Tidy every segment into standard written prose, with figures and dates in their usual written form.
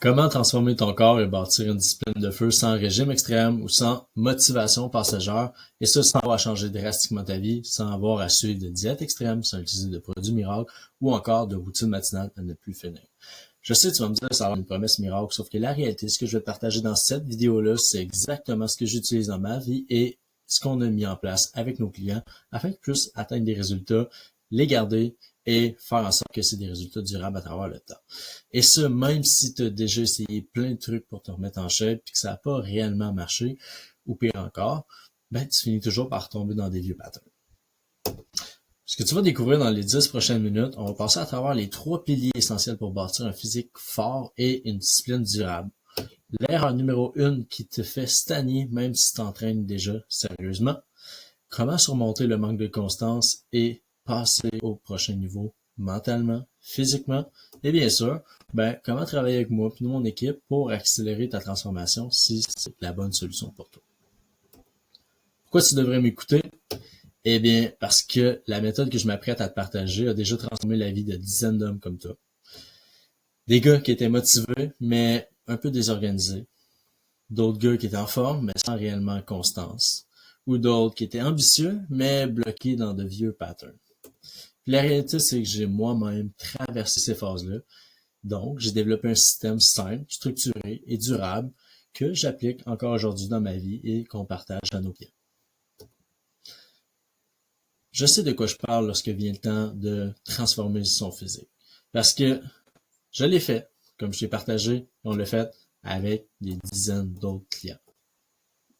Comment transformer ton corps et bâtir une discipline de feu sans régime extrême ou sans motivation passagère, et ça sans avoir à changer drastiquement ta vie, sans avoir à suivre de diète extrême, sans utiliser de produits miracles ou encore de routine matinale à ne plus finir. Je sais, tu vas me dire, ça a l'air une promesse miracle, sauf que la réalité, ce que je vais te partager dans cette vidéo-là, c'est exactement ce que j'utilise dans ma vie et ce qu'on a mis en place avec nos clients afin qu'ils puissent atteindre des résultats, les garder et faire en sorte que c'est des résultats durables à travers le temps. Et ça, même si tu as déjà essayé plein de trucs pour te remettre en shape et que ça n'a pas réellement marché, ou pire encore, ben tu finis toujours par tomber dans des vieux patterns. Ce que tu vas découvrir dans les 10 prochaines minutes, on va passer à travers les 3 piliers essentiels pour bâtir un physique fort et une discipline durable. L'erreur numéro 1 qui te fait stagner même si tu t'entraînes déjà sérieusement. Comment surmonter le manque de constance et passer au prochain niveau mentalement, physiquement et bien sûr, comment travailler avec moi et mon équipe pour accélérer ta transformation si c'est la bonne solution pour toi. Pourquoi tu devrais m'écouter? Eh bien, parce que la méthode que je m'apprête à te partager a déjà transformé la vie de dizaines d'hommes comme toi. Des gars qui étaient motivés, mais un peu désorganisés. D'autres gars qui étaient en forme, mais sans réellement constance. Ou d'autres qui étaient ambitieux, mais bloqués dans de vieux patterns. Puis la réalité, c'est que j'ai moi-même traversé ces phases-là. Donc, j'ai développé un système simple, structuré et durable que j'applique encore aujourd'hui dans ma vie et qu'on partage à nos clients. Je sais de quoi je parle lorsque vient le temps de transformer son physique. Parce que je l'ai fait, comme je l'ai partagé, on l'a fait avec des dizaines d'autres clients.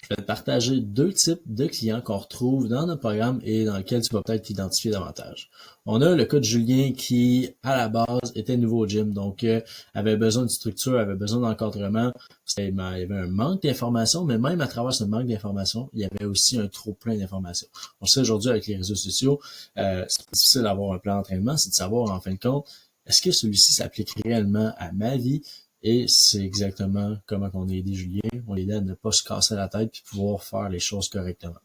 Je vais te partager 2 types de clients qu'on retrouve dans notre programme et dans lequel tu vas peut-être t'identifier davantage. On a le cas de Julien qui, à la base, était nouveau au gym, donc avait besoin de structure, avait besoin d'encadrement. Il y avait un manque d'informations, mais même à travers ce manque d'informations, il y avait aussi un trop plein d'informations. On sait aujourd'hui avec les réseaux sociaux, c'est difficile d'avoir un plan d'entraînement, c'est de savoir en fin de compte, est-ce que celui-ci s'applique réellement à ma vie? Et c'est exactement comment on a aidé Julien. On l'aidait à ne pas se casser la tête puis pouvoir faire les choses correctement.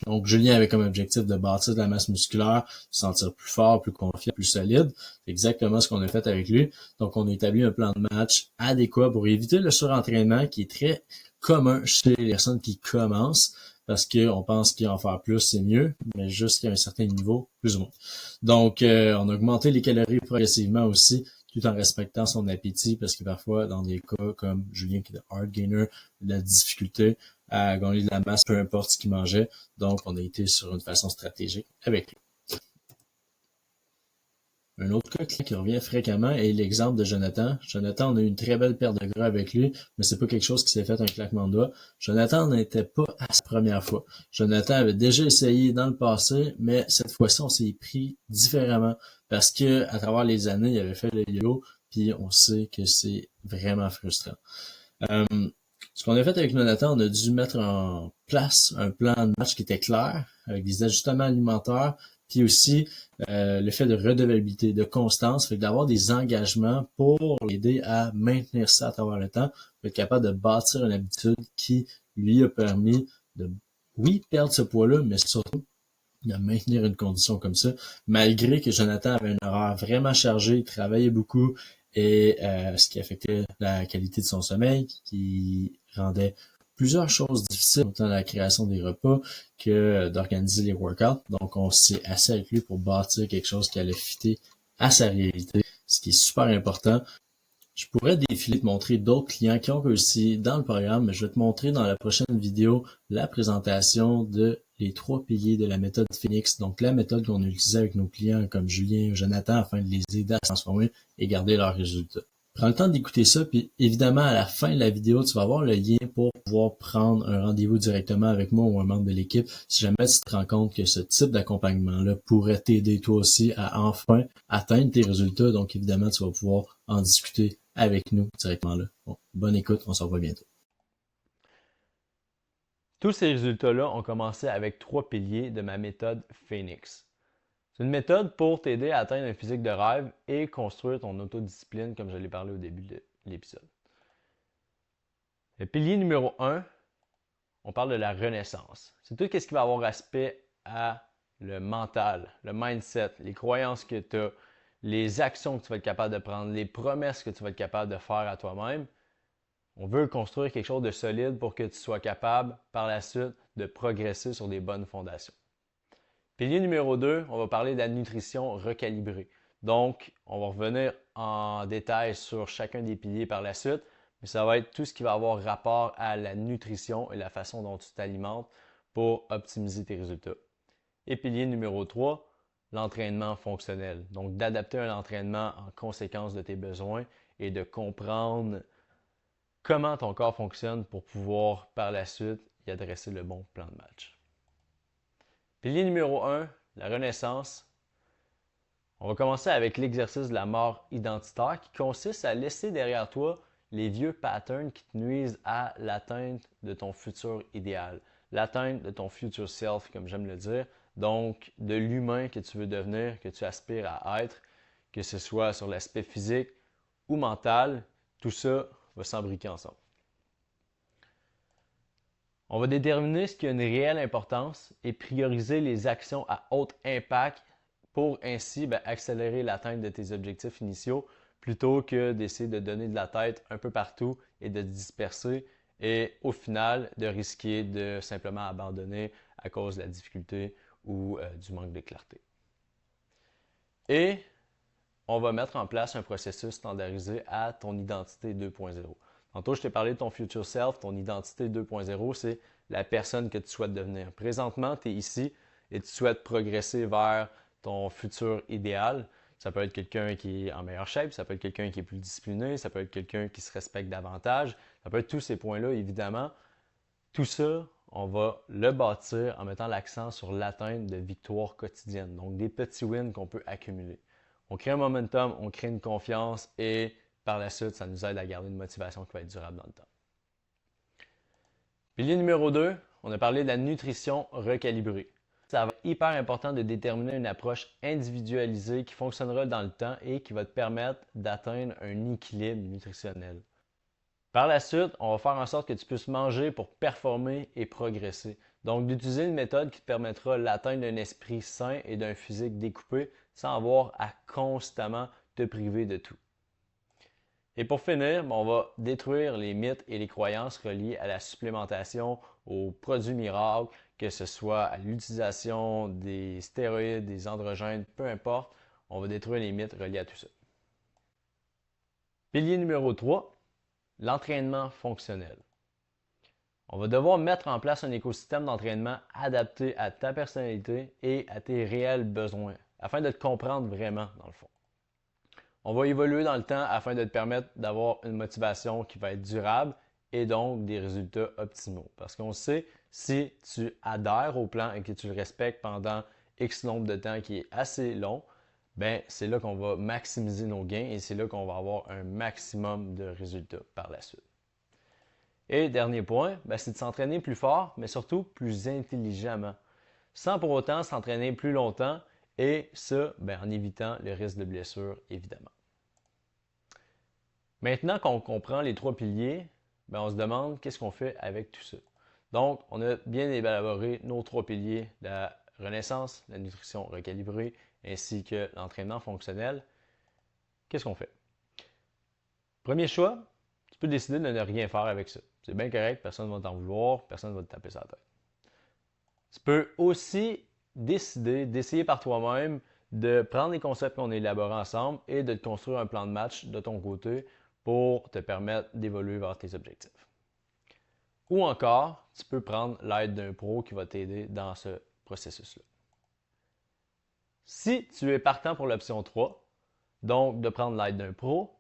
Donc, Julien avait comme objectif de bâtir de la masse musculaire, se sentir plus fort, plus confiant, plus solide. C'est exactement ce qu'on a fait avec lui. Donc, on a établi un plan de match adéquat pour éviter le surentraînement qui est très commun chez les personnes qui commencent parce qu'on pense qu'en faire plus, c'est mieux, mais jusqu'à un certain niveau, plus ou moins. Donc, on a augmenté les calories progressivement aussi, tout en respectant son appétit, parce que parfois, dans des cas comme Julien qui est hard gainer, la difficulté à gagner de la masse, peu importe ce qu'il mangeait. Donc, on a été sur une façon stratégique avec lui. Un autre cas qui revient fréquemment est l'exemple de Jonathan. Jonathan, on a eu une très belle perte de gras avec lui, mais c'est pas quelque chose qui s'est fait un claquement de doigts. Jonathan n'était pas à sa première fois. Jonathan avait déjà essayé dans le passé, mais cette fois-ci, on s'est pris différemment parce que à travers les années, il avait fait le yo-yo, puis on sait que c'est vraiment frustrant. Ce qu'on a fait avec Jonathan, on a dû mettre en place un plan de match qui était clair, avec des ajustements alimentaires, puis aussi le fait de redevabilité, de constance, fait que d'avoir des engagements pour l'aider à maintenir ça à travers le temps, pour être capable de bâtir une habitude qui lui a permis de, oui, perdre ce poids-là, mais surtout de maintenir une condition comme ça, malgré que Jonathan avait un horaire vraiment chargé, il travaillait beaucoup, et ce qui affectait la qualité de son sommeil, qui rendait plusieurs choses difficiles, autant la création des repas que d'organiser les workouts. Donc, on s'est assis avec lui pour bâtir quelque chose qui allait fitter à sa réalité, ce qui est super important. Je pourrais défiler te montrer d'autres clients qui ont réussi dans le programme, mais je vais te montrer dans la prochaine vidéo la présentation de les 3 piliers de la méthode Phoenix, donc la méthode qu'on a utilisée avec nos clients comme Julien et Jonathan afin de les aider à se transformer et garder leurs résultats. Prends le temps d'écouter ça, puis évidemment, à la fin de la vidéo, tu vas avoir le lien pour pouvoir prendre un rendez-vous directement avec moi ou un membre de l'équipe si jamais tu te rends compte que ce type d'accompagnement-là pourrait t'aider toi aussi à enfin atteindre tes résultats. Donc, évidemment, tu vas pouvoir en discuter avec nous directement là. Bon, bonne écoute, on se revoit bientôt. Tous ces résultats-là ont commencé avec 3 piliers de ma méthode Phoenix. C'est une méthode pour t'aider à atteindre un physique de rêve et construire ton autodiscipline comme je l'ai parlé au début de l'épisode. Le pilier numéro 1, on parle de la renaissance. C'est tout ce qui va avoir aspect à le mental, le mindset, les croyances que tu as, les actions que tu vas être capable de prendre, les promesses que tu vas être capable de faire à toi-même. On veut construire quelque chose de solide pour que tu sois capable, par la suite, de progresser sur des bonnes fondations. Pilier numéro 2, on va parler de la nutrition recalibrée. Donc, on va revenir en détail sur chacun des piliers par la suite, mais ça va être tout ce qui va avoir rapport à la nutrition et la façon dont tu t'alimentes pour optimiser tes résultats. Et pilier numéro 3, l'entraînement fonctionnel. Donc, d'adapter un entraînement en conséquence de tes besoins et de comprendre comment ton corps fonctionne pour pouvoir par la suite y adresser le bon plan de match. Pilier numéro 1, la renaissance. On va commencer avec l'exercice de la mort identitaire qui consiste à laisser derrière toi les vieux patterns qui te nuisent à l'atteinte de ton futur idéal, l'atteinte de ton future self, comme j'aime le dire, donc de l'humain que tu veux devenir, que tu aspires à être, que ce soit sur l'aspect physique ou mental, tout ça va s'embriquer ensemble. On va déterminer ce qui a une réelle importance et prioriser les actions à haut impact pour ainsi accélérer l'atteinte de tes objectifs initiaux plutôt que d'essayer de donner de la tête un peu partout et de te disperser et au final de risquer de simplement abandonner à cause de la difficulté ou du manque de clarté. Et on va mettre en place un processus standardisé à ton identité 2.0. Tantôt, je t'ai parlé de ton future self, ton identité 2.0, c'est la personne que tu souhaites devenir. Présentement, tu es ici et tu souhaites progresser vers ton futur idéal. Ça peut être quelqu'un qui est en meilleure shape, ça peut être quelqu'un qui est plus discipliné, ça peut être quelqu'un qui se respecte davantage, ça peut être tous ces points-là, évidemment. Tout ça, on va le bâtir en mettant l'accent sur l'atteinte de victoires quotidiennes, donc des petits wins qu'on peut accumuler. On crée un momentum, on crée une confiance et par la suite, ça nous aide à garder une motivation qui va être durable dans le temps. Pilier numéro 2, on a parlé de la nutrition recalibrée. Ça va être hyper important de déterminer une approche individualisée qui fonctionnera dans le temps et qui va te permettre d'atteindre un équilibre nutritionnel. Par la suite, on va faire en sorte que tu puisses manger pour performer et progresser. Donc, d'utiliser une méthode qui te permettra d'atteindre d'un esprit sain et d'un physique découpé sans avoir à constamment te priver de tout. Et pour finir, on va détruire les mythes et les croyances reliées à la supplémentation, aux produits miracles, que ce soit à l'utilisation des stéroïdes, des androgènes, peu importe. On va détruire les mythes reliés à tout ça. Pilier numéro 3, l'entraînement fonctionnel. On va devoir mettre en place un écosystème d'entraînement adapté à ta personnalité et à tes réels besoins, afin de te comprendre vraiment dans le fond. On va évoluer dans le temps afin de te permettre d'avoir une motivation qui va être durable et donc des résultats optimaux. Parce qu'on sait, si tu adhères au plan et que tu le respectes pendant X nombre de temps qui est assez long, c'est là qu'on va maximiser nos gains et c'est là qu'on va avoir un maximum de résultats par la suite. Et dernier point, c'est de s'entraîner plus fort, mais surtout plus intelligemment, sans pour autant s'entraîner plus longtemps et ça, en évitant le risque de blessure, évidemment. Maintenant qu'on comprend les 3 piliers, on se demande qu'est-ce qu'on fait avec tout ça. Donc, on a bien élaboré nos 3 piliers, la renaissance, la nutrition recalibrée, ainsi que l'entraînement fonctionnel. Qu'est-ce qu'on fait? Premier choix, tu peux décider de ne rien faire avec ça. C'est bien correct, personne ne va t'en vouloir, personne ne va te taper sur la tête. Tu peux aussi décider d'essayer par toi-même de prendre les concepts qu'on a élaborés ensemble et de te construire un plan de match de ton côté pour te permettre d'évoluer vers tes objectifs. Ou encore, tu peux prendre l'aide d'un pro qui va t'aider dans ce processus-là. Si tu es partant pour l'option 3, donc de prendre l'aide d'un pro,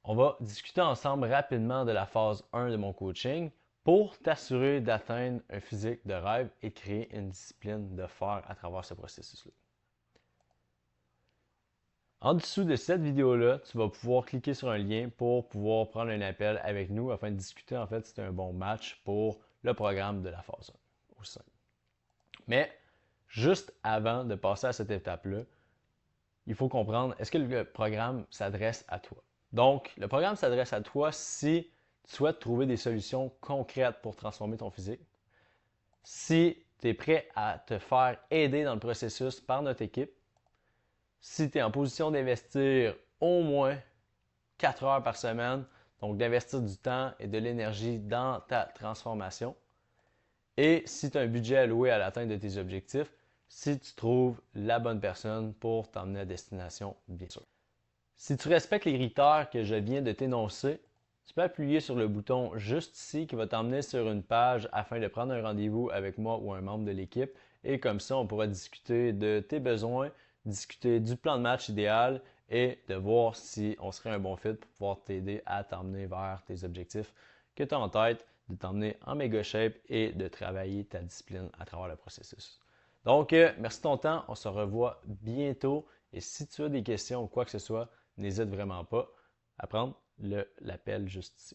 on va discuter ensemble rapidement de la phase 1 de mon coaching pour t'assurer d'atteindre un physique de rêve et créer une discipline de fer à travers ce processus-là. En dessous de cette vidéo-là, tu vas pouvoir cliquer sur un lien pour pouvoir prendre un appel avec nous afin de discuter en fait si c'est un bon match pour le programme de la phase 1 au sein. Mais juste avant de passer à cette étape-là, il faut comprendre, est-ce que le programme s'adresse à toi? Donc, le programme s'adresse à toi si tu souhaites trouver des solutions concrètes pour transformer ton physique, si tu es prêt à te faire aider dans le processus par notre équipe, Si tu es en position d'investir au moins 4 heures par semaine, donc d'investir du temps et de l'énergie dans ta transformation. Et si tu as un budget alloué à l'atteinte de tes objectifs, si tu trouves la bonne personne pour t'emmener à destination, bien sûr. Si tu respectes les critères que je viens de t'énoncer, tu peux appuyer sur le bouton juste ici qui va t'emmener sur une page afin de prendre un rendez-vous avec moi ou un membre de l'équipe. Et comme ça, on pourra discuter de tes besoins, discuter du plan de match idéal et de voir si on serait un bon fit pour pouvoir t'aider à t'emmener vers tes objectifs que tu as en tête, de t'emmener en méga shape et de travailler ta discipline à travers le processus. Donc, merci de ton temps. On se revoit bientôt. Et si tu as des questions ou quoi que ce soit, n'hésite vraiment pas à prendre l'appel juste ici.